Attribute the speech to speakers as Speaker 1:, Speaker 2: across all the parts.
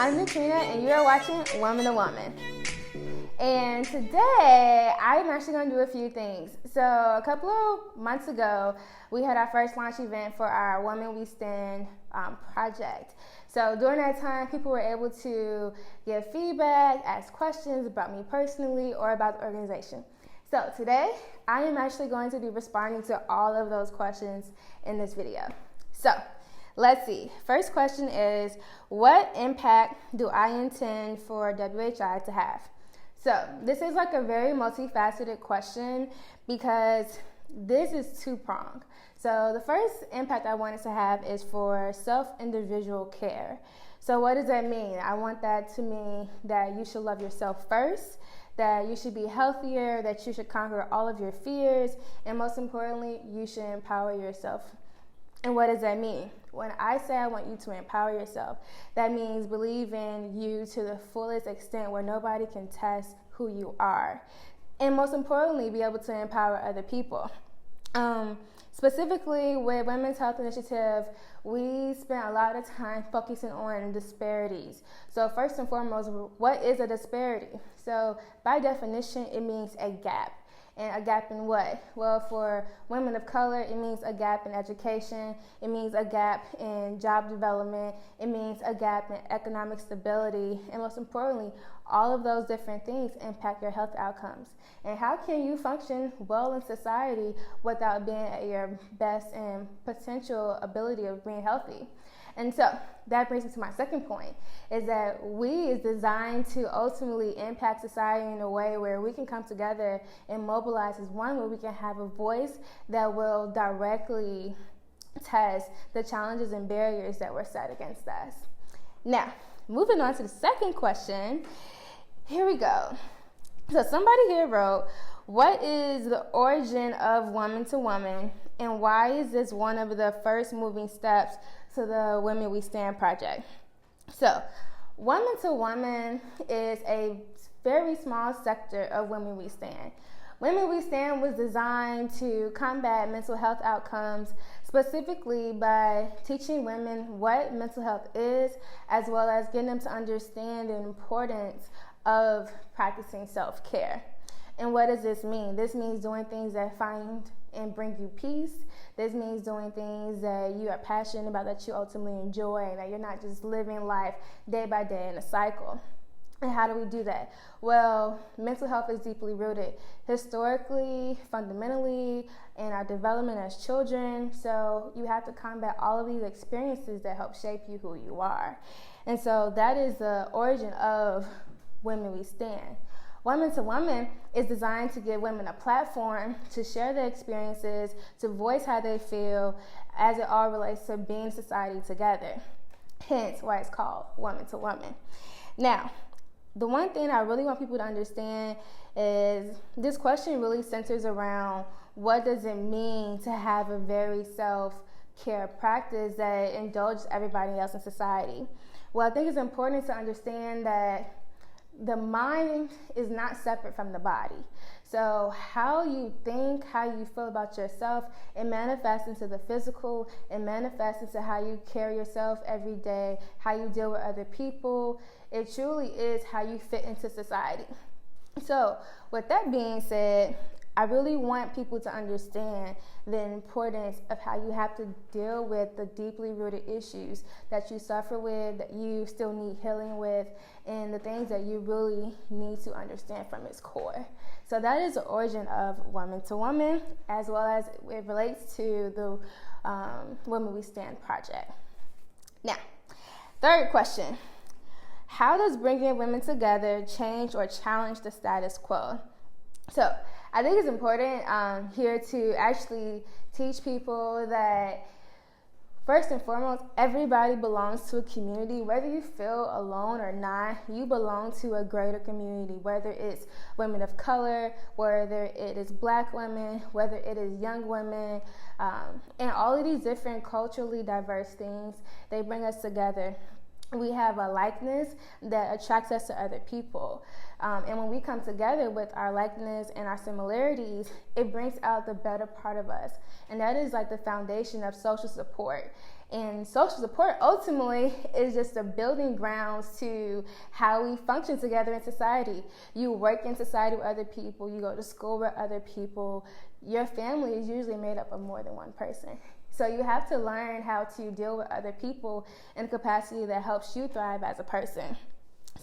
Speaker 1: I'm Natrina, and you are watching Woman to Woman. And today, I'm actually going to do a few things. So, a couple of months ago, we had our first launch event for our Women We Stand project. So, during that time, people were able to give feedback, ask questions about me personally, or about the organization. So, today, I am actually going to be responding to all of those questions in this video. So, let's see. First question is, what impact do I intend for WHI to have? So this is like a very multifaceted question because this is two-pronged. So the first impact I want it to have is for self-individual care. So what does that mean? I want that to mean that you should love yourself first, that you should be healthier, that you should conquer all of your fears, and most importantly, you should empower yourself. And what does that mean? When I say I want you to empower yourself, that means believe in you to the fullest extent where nobody can test who you are. And most importantly, be able to empower other people. Specifically with Women's Health Initiative, we spent a lot of time focusing on disparities. So first and foremost, what is a disparity? So by definition, it means a gap. And a gap in what? Well, for women of color, it means a gap in education. It means a gap in job development. It means a gap in economic stability. And most importantly, all of those different things impact your health outcomes. And how can you function well in society without being at your best and potential ability of being healthy? And so that brings me to my second point, is that we is designed to ultimately impact society in a way where we can come together and mobilize as one, where we can have a voice that will directly test the challenges and barriers that were set against us. Now, moving on to the second question, here we go. So somebody here wrote, what is the origin of Woman to Woman, and why is this one of the first moving steps to the Women We Stand project? So, Woman to Woman is a very small sector of Women We Stand. Women We Stand was designed to combat mental health outcomes, specifically by teaching women what mental health is, as well as getting them to understand the importance of practicing self-care. And what does this mean? This means doing things that find and bring you peace. This means doing things that you are passionate about, that you ultimately enjoy, and that you're not just living life day by day in a cycle. And how do we do that? Well, mental health is deeply rooted historically, fundamentally, in our development as children. So you have to combat all of these experiences that help shape you who you are. And so that is the origin of Women We Stand. Woman to Woman is designed to give women a platform to share their experiences, to voice how they feel, as it all relates to being in society together. Hence why it's called Woman to Woman. Now, the one thing I really want people to understand is this question really centers around what does it mean to have a very self-care practice that indulges everybody else in society. Well, I think it's important to understand that the mind is not separate from the body. So how you think, how you feel about yourself, it manifests into the physical, it manifests into how you carry yourself every day, how you deal with other people. It truly is how you fit into society. So with that being said, I really want people to understand the importance of how you have to deal with the deeply rooted issues that you suffer with, that you still need healing with, and the things that you really need to understand from its core. So that is the origin of Woman to Woman, as well as it relates to the Women We Stand project. Now, third question. How does bringing women together change or challenge the status quo? So I think it's important here to actually teach people that first and foremost, everybody belongs to a community. Whether you feel alone or not, you belong to a greater community, whether it's women of color, whether it is Black women, whether it is young women, and all of these different culturally diverse things, they bring us together. we have a likeness that attracts us to other people. And when we come together with our likeness and our similarities, it brings out the better part of us. And that is like the foundation of social support. And social support ultimately is just the building grounds to how we function together in society. You work in society with other people, you go to school with other people. Your family is usually made up of more than one person. So you have to learn how to deal with other people in a capacity that helps you thrive as a person.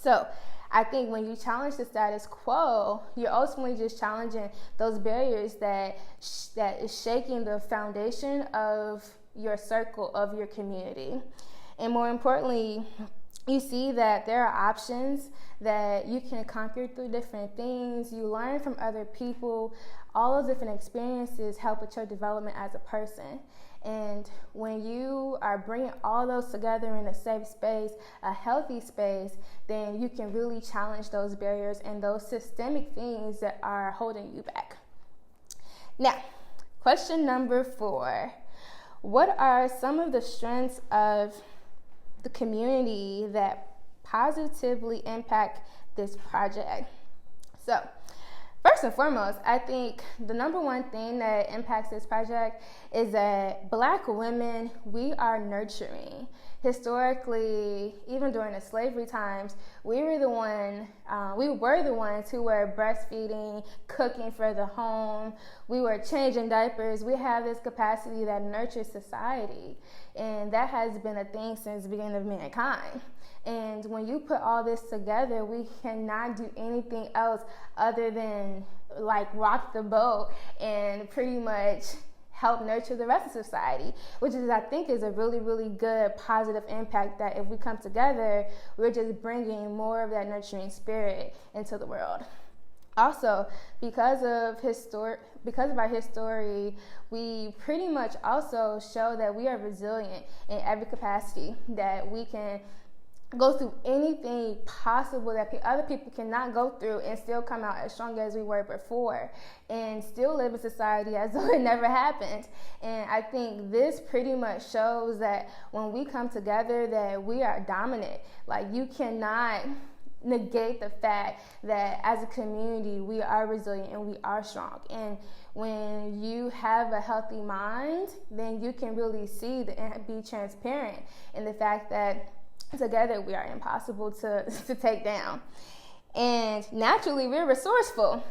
Speaker 1: So I think when you challenge the status quo, you're ultimately just challenging those barriers that is shaking the foundation of your circle, of your community. And more importantly, you see that there are options that you can conquer through different things. You learn from other people. All those different experiences help with your development as a person. And when you are bringing all those together in a safe space, a healthy space, then you can really challenge those barriers and those systemic things that are holding you back. Now, question number 4. What are some of the strengths of the community that positively impact this project? So, first and foremost, I think the number one thing that impacts this project is that Black women, we are nurturing. Historically, even during the slavery times, we were the ones who were breastfeeding, cooking for the home. We were changing diapers. We have this capacity that nurtures society, and that has been a thing since the beginning of mankind. And when you put all this together, we cannot do anything else other than like rock the boat and pretty much help nurture the rest of society, which is, I think, is a really, really good positive impact that if we come together, we're just bringing more of that nurturing spirit into the world. Also, because of our history, we pretty much also show that we are resilient in every capacity, that we can go through anything possible that other people cannot go through and still come out as strong as we were before and still live in society as though it never happened. And I think this pretty much shows that when we come together that we are dominant. Like, you cannot negate the fact that as a community we are resilient and we are strong. And when you have a healthy mind, then you can really see and be transparent in the fact that together we are impossible to take down. And naturally, we're resourceful.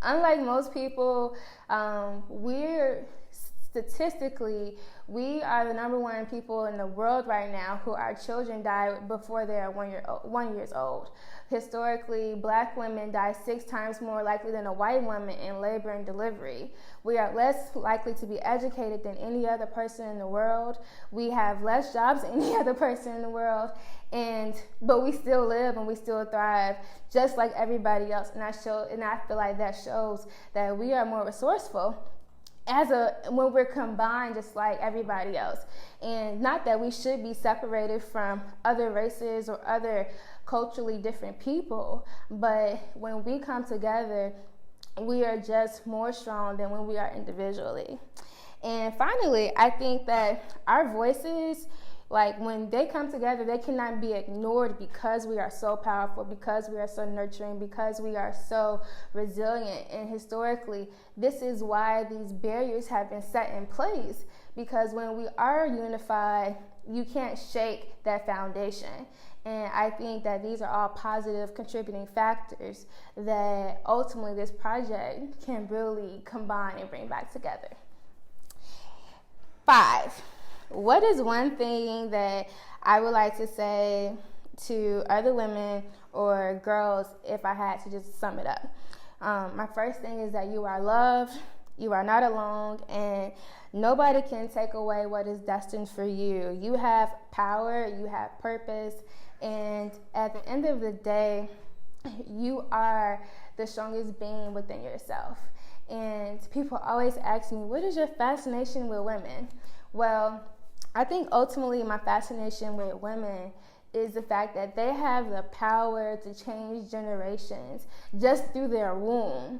Speaker 1: Unlike most people, statistically, we are the number one people in the world right now who our children die before they are 1 year old. Historically, Black women die 6 times more likely than a white woman in labor and delivery. We are less likely to be educated than any other person in the world. We have less jobs than any other person in the world, but we still live and we still thrive just like everybody else. And I feel like that shows that we are more resourceful when we're combined just like everybody else. And not that we should be separated from other races or other culturally different people, but when we come together, we are just more strong than when we are individually. And finally, I think that our voices, like when they come together, they cannot be ignored because we are so powerful, because we are so nurturing, because we are so resilient. And historically, this is why these barriers have been set in place, because when we are unified, you can't shake that foundation. And I think that these are all positive contributing factors that ultimately this project can really combine and bring back together. 5. What is one thing that I would like to say to other women or girls if I had to just sum it up? My first thing is that you are loved, you are not alone, and nobody can take away what is destined for you. You have power, you have purpose, and at the end of the day, you are the strongest being within yourself. And people always ask me, what is your fascination with women? Well, I think ultimately my fascination with women is the fact that they have the power to change generations just through their womb.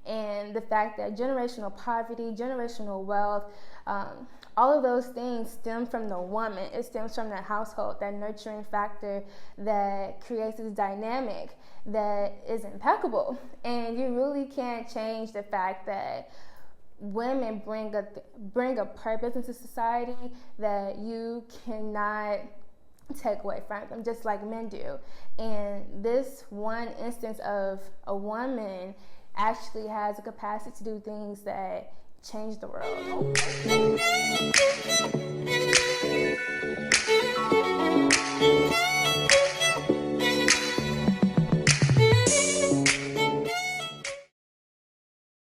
Speaker 1: and the fact that generational poverty, generational wealth, all of those things stem from the woman. It stems from that household, that nurturing factor that creates this dynamic that is impeccable. And you really can't change the fact that women bring a purpose into society that you cannot take away from them, just like men do. And this one instance of a woman actually has a capacity to do things that change the world.